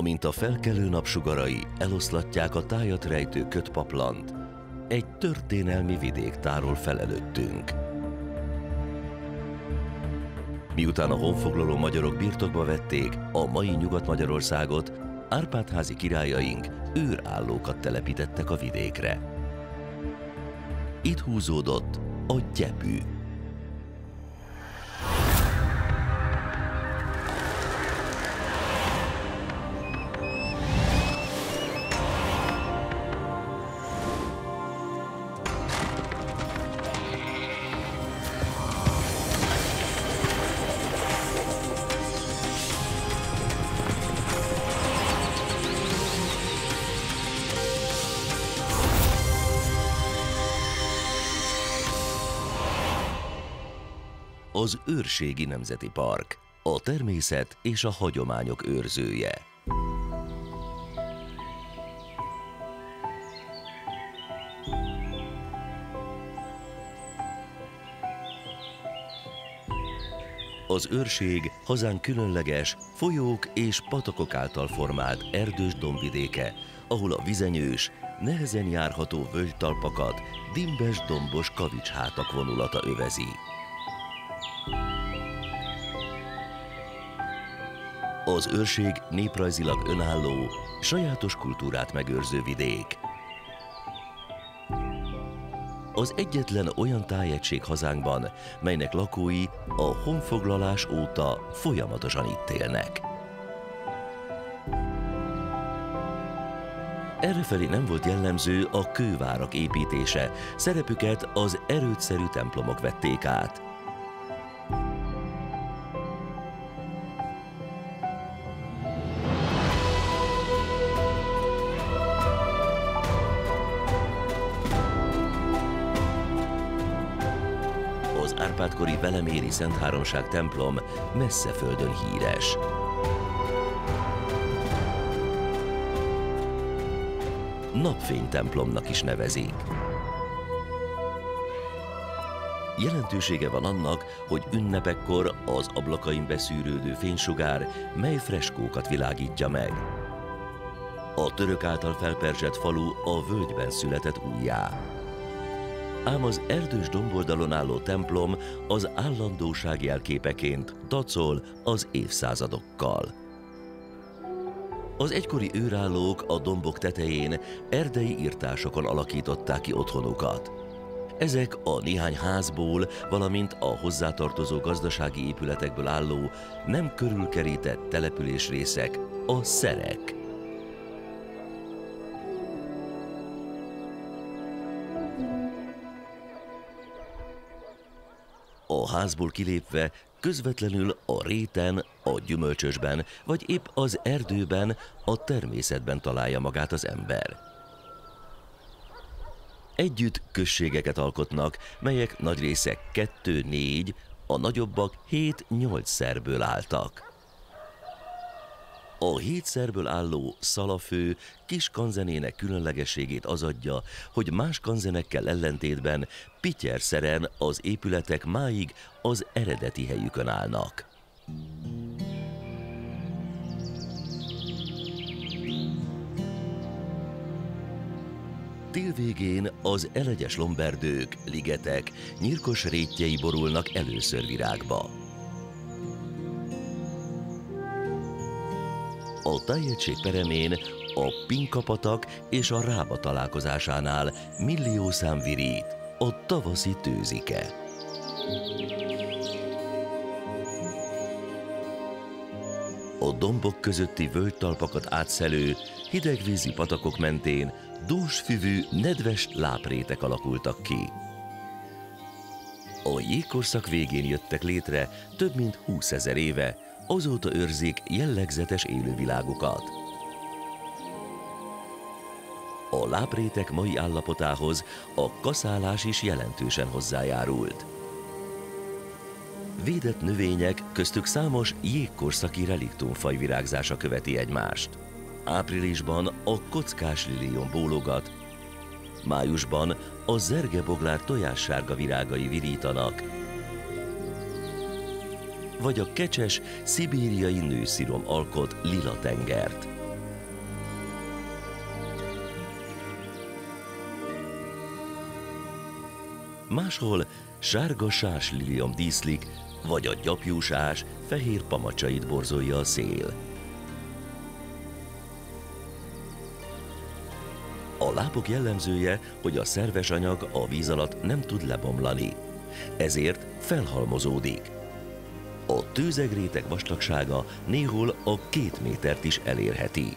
Amint a felkelő napsugarai eloszlatják a tájat rejtő kötpaplant, egy történelmi vidék tárol fel előttünk. Miután a honfoglaló magyarok birtokba vették a mai Nyugat-Magyarországot, Árpád-házi királyaink őrállókat telepítettek a vidékre. Itt húzódott a gyepű. Az Őrségi Nemzeti Park, a természet és a hagyományok őrzője. Az őrség hazánk különleges, folyók és patakok által formált erdős dombvidéke, ahol a vizenyős, nehezen járható völgytalpakat dimbes dombos kavicshátak vonulata övezi. Az őrség néprajzilag önálló, sajátos kultúrát megőrző vidék. Az egyetlen olyan tájegység hazánkban, melynek lakói a honfoglalás óta folyamatosan itt élnek. Errefelé nem volt jellemző a kővárak építése, szerepüket az erődszerű templomok vették át. Az árpád-kori veleméri Szentháromság templom messze földön híres. Napfénytemplomnak is nevezik. Jelentősége van annak, hogy ünnepekkor az ablakain beszűrődő fénysugár mely freskókat világítja meg. A török által felperzselt falu a völgyben született újjá. Ám az erdős domboldalon álló templom az állandóság jelképeként dacol az évszázadokkal. Az egykori őrállók a dombok tetején erdei irtásokon alakították ki otthonukat. Ezek a néhány házból, valamint a hozzátartozó gazdasági épületekből álló, nem körülkerített településrészek, a szerek. A házból kilépve közvetlenül a réten, a gyümölcsösben, vagy épp az erdőben, a természetben találja magát az ember. Együtt községeket alkotnak, melyek nagy része 2-4, a nagyobbak 7-8 szerből álltak. A 7 szerből álló szalafő kis kanzenének különlegességét az adja, hogy más kanzenekkel ellentétben pityerszeren az épületek máig az eredeti helyükön állnak. Tél végén az elegyes lomberdők, ligetek, nyírkos rétjei borulnak először virágba. A tájegység peremén a Pinkapatak és a Rába találkozásánál milliószám virít, a tavaszi tőzike. A dombok közötti völgytalpakat átszelő, hidegvízi patakok mentén dúsfüvű, nedves láprétek alakultak ki. A jégkorszak végén jöttek létre több mint 20 000 éve, azóta őrzik jellegzetes élővilágukat. A láprétek mai állapotához a kaszálás is jelentősen hozzájárult. Védett növények, köztük számos jégkorszaki reliktumfaj virágzása követi egymást. Áprilisban a kockás lilium bólogat, májusban a zergeboglár tojássárga virágai virítanak, vagy a kecses szibériai nőszirom alkot lila tengert. máshol sárga sásliliom díszlik, vagy a gyapjúsás fehér pamacsait borzolja a szél. A lápok jellemzője, hogy a szerves anyag a víz alatt nem tud lebomlani, ezért felhalmozódik. A tőzegréteg vastagsága néhol a 2 métert is elérheti.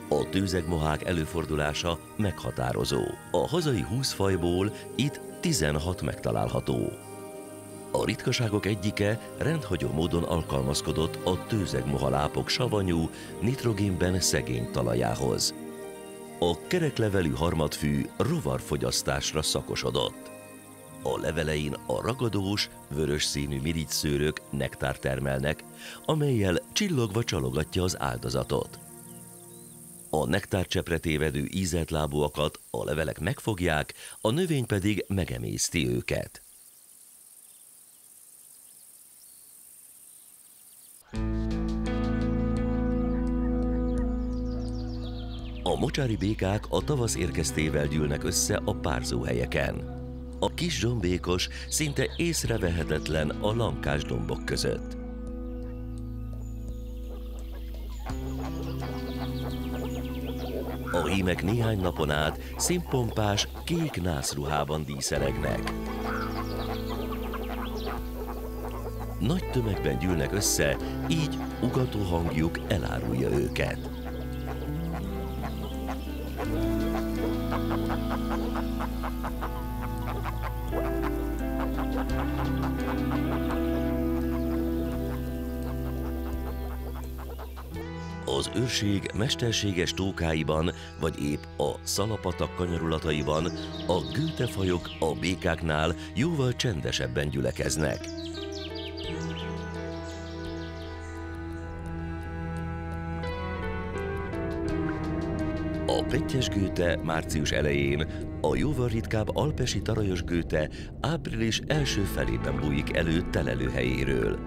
A tőzegmohák előfordulása meghatározó. A hazai 20 fajból itt 16 megtalálható. A ritkaságok egyike rendhagyó módon alkalmazkodott a tőzegmohalápok savanyú, nitrogénben szegény talajához. A kereklevelű harmadfű rovarfogyasztásra szakosodott. A levelein a ragadós, vörös színű mirigyszőrök nektár termelnek, amellyel csillogva csalogatja az áldozatot. A nektárcsepre tévedő ízeltlábúakat a levelek megfogják, a növény pedig megemészti őket. A mocsári békák a tavasz érkeztével gyűlnek össze a párzóhelyeken. A kis zsombékos, szinte észrevehetetlen a lankás dombok között. A hímek néhány napon át színpompás, kék nászruhában díszelegnek. Nagy tömegben gyűlnek össze, így ugató hangjuk elárulja őket. Az őrség mesterséges tókáiban, vagy épp a Szalapatak kanyarulataiban a gőtefajok a békáknál jóval csendesebben gyülekeznek. A pettyes gőte március elején, a jóval ritkább alpesi tarajos gőte április első felében bújik elő telelőhelyéről.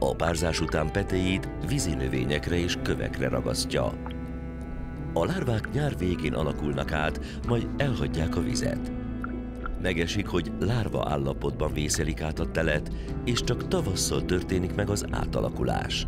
A párzás után petéit vízi növényekre és kövekre ragasztja. A lárvák nyár végén alakulnak át, majd elhagyják a vizet. Megesik, hogy lárva állapotban vészelik át a telet, és csak tavasszal történik meg az átalakulás.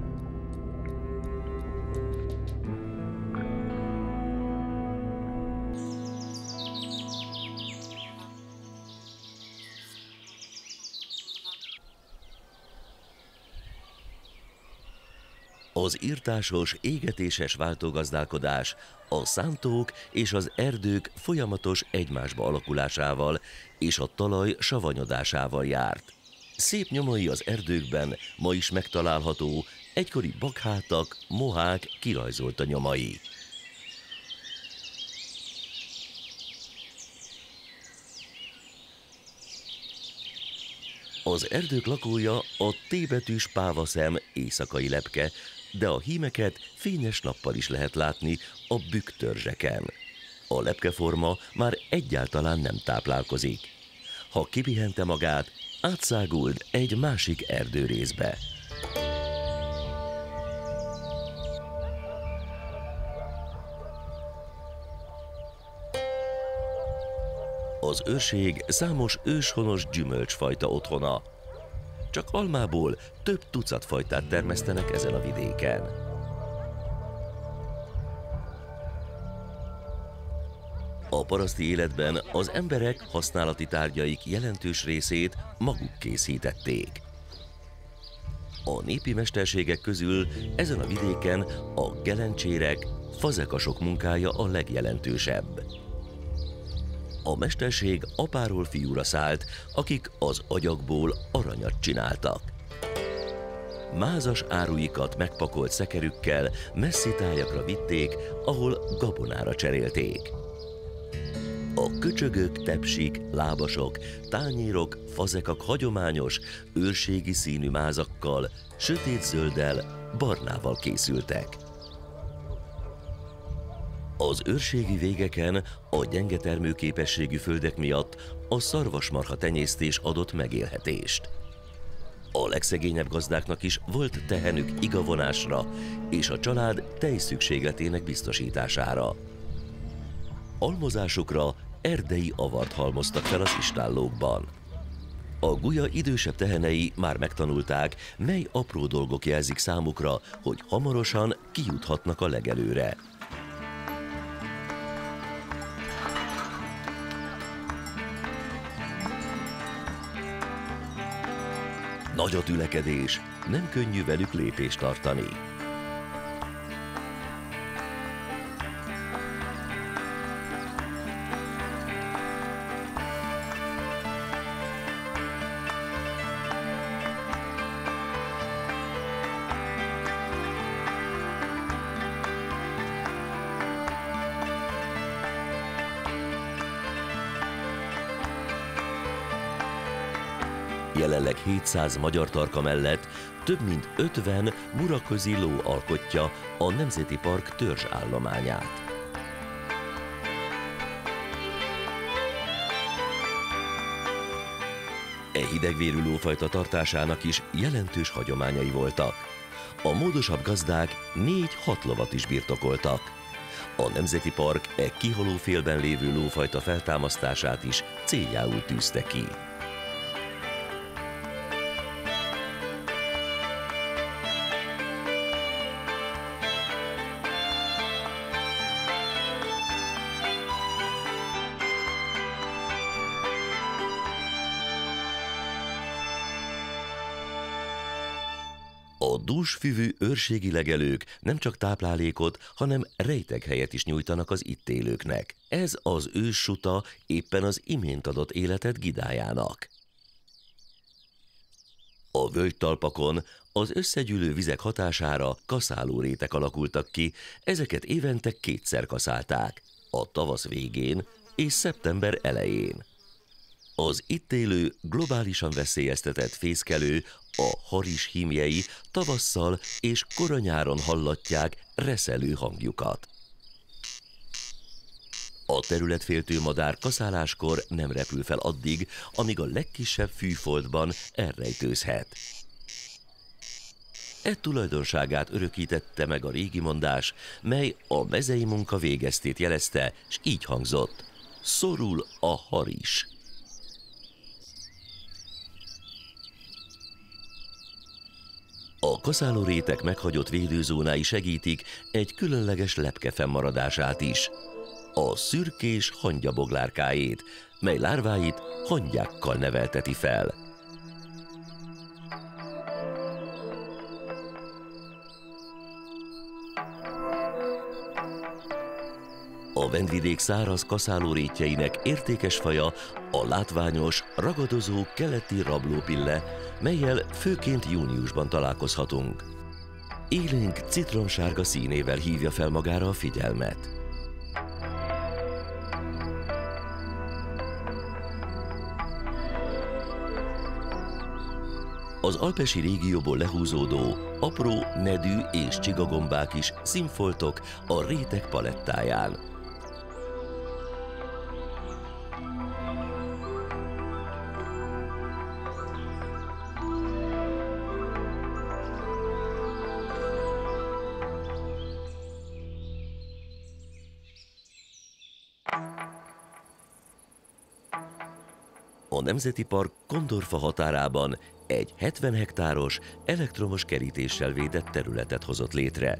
Az irtásos, égetéses váltógazdálkodás a szántók és az erdők folyamatos egymásba alakulásával és a talaj savanyodásával járt. Szép nyomai az erdőkben ma is megtalálható, egykori bakhátak, mohák kirajzolta nyomai. Az erdők lakója a T-betűs pávaszem éjszakai lepke, de a hímeket fényes nappal is lehet látni a bükktörzseken. A lepkeforma már egyáltalán nem táplálkozik. Ha kipihente magát, átszáguld egy másik erdőrészbe. Az őrség számos őshonos gyümölcsfajta otthona. Csak almából több tucat fajtát termesztenek ezen a vidéken. A paraszti életben az emberek használati tárgyaik jelentős részét maguk készítették. A népi mesterségek közül ezen a vidéken a gelencsérek, fazekasok munkája a legjelentősebb. A mesterség apáról fiúra szállt, akik az agyagból aranyat csináltak. Mázas áruikat megpakolt szekerükkel messzi tájakra vitték, ahol gabonára cserélték. A köcsögök, tepsik, lábasok, tányérok, fazekak hagyományos, őrségi színű mázakkal, sötétzölddel, barnával készültek. Az őrségi végeken a gyenge termőképességű földek miatt a szarvasmarha tenyésztés adott megélhetést. A legszegényebb gazdáknak is volt tehenük igavonásra és a család tejszükségletének biztosítására. Almozásukra erdei avart halmoztak fel az istállókban. A gulya idősebb tehenei már megtanulták, mely apró dolgok jelzik számukra, hogy hamarosan kijuthatnak a legelőre. Nagy a tülekedés, nem könnyű velük lépést tartani. Jelenleg 700 magyar tarka mellett több mint 50 muraközi ló alkotja a Nemzeti Park törzsállományát. E hidegvérű lófajta tartásának is jelentős hagyományai voltak. A módosabb gazdák 4-6 lovat is birtokoltak. A Nemzeti Park e kihaló félben lévő lófajta feltámasztását is céljául tűzte ki. A dúsfüvű őrségi legelők nem csak táplálékot, hanem rejteghelyet is nyújtanak az itt élőknek. Ez az őssuta éppen az imént adott életet gidájának. A völgytalpakon az összegyűlő vizek hatására kaszálórétek alakultak ki, ezeket évente 2-szer kaszálták, a tavasz végén és szeptember elején. Az itt élő, globálisan veszélyeztetett fészkelő, a haris hímjei tavasszal és koranyáron hallatják reszelő hangjukat. A területféltő madár kaszáláskor nem repül fel addig, amíg a legkisebb fűfoltban elrejtőzhet. E tulajdonságát örökítette meg a régi mondás, mely a mezei munka végeztét jelezte, s így hangzott: szorul a haris. A kaszálórétek meghagyott védőzónái segítik egy különleges lepke fennmaradását is, a szürkés hangyaboglárkáét, mely lárváit hangyákkal nevelteti fel. A vendvidék száraz kaszálórétjeinek értékes faja a látványos, ragadozó keleti rablópille, mellyel főként júniusban találkozhatunk. Élénk citromsárga színével hívja fel magára a figyelmet. Az alpesi régióból lehúzódó, apró nedű és csigagombák is színfoltok a réteg palettáján. A Nemzeti Park Kondorfa határában egy 70 hektáros, elektromos kerítéssel védett területet hozott létre.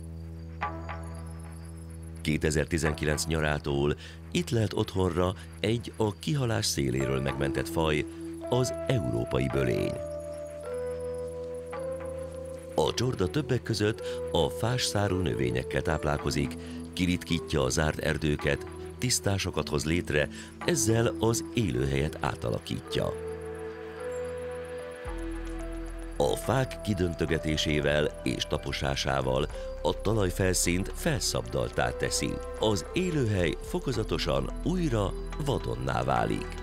2019 nyarától itt lehet otthonra egy a kihalás széléről megmentett faj, az európai bölény. A csorda többek között a fásszárú növényekkel táplálkozik, kiritkítja a zárt erdőket, tisztásokat hoz létre, ezzel az élőhelyet átalakítja. A fák kidöntögetésével és taposásával a talajfelszínt felszabdalttá teszi. Az élőhely fokozatosan újra vadonná válik.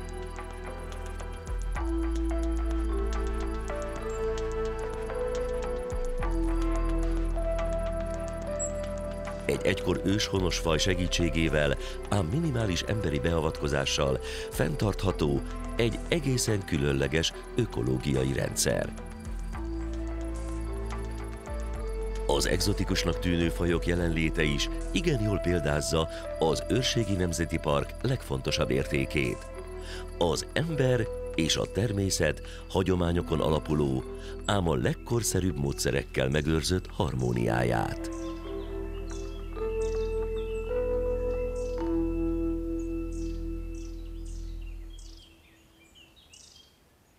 Egy egykor őshonos faj segítségével, ám minimális emberi beavatkozással fenntartható egy egészen különleges ökológiai rendszer. Az egzotikusnak tűnő fajok jelenléte is igen jól példázza az Őrségi Nemzeti Park legfontosabb értékét. Az ember és a természet hagyományokon alapuló, ám a legkorszerűbb módszerekkel megőrzött harmóniáját.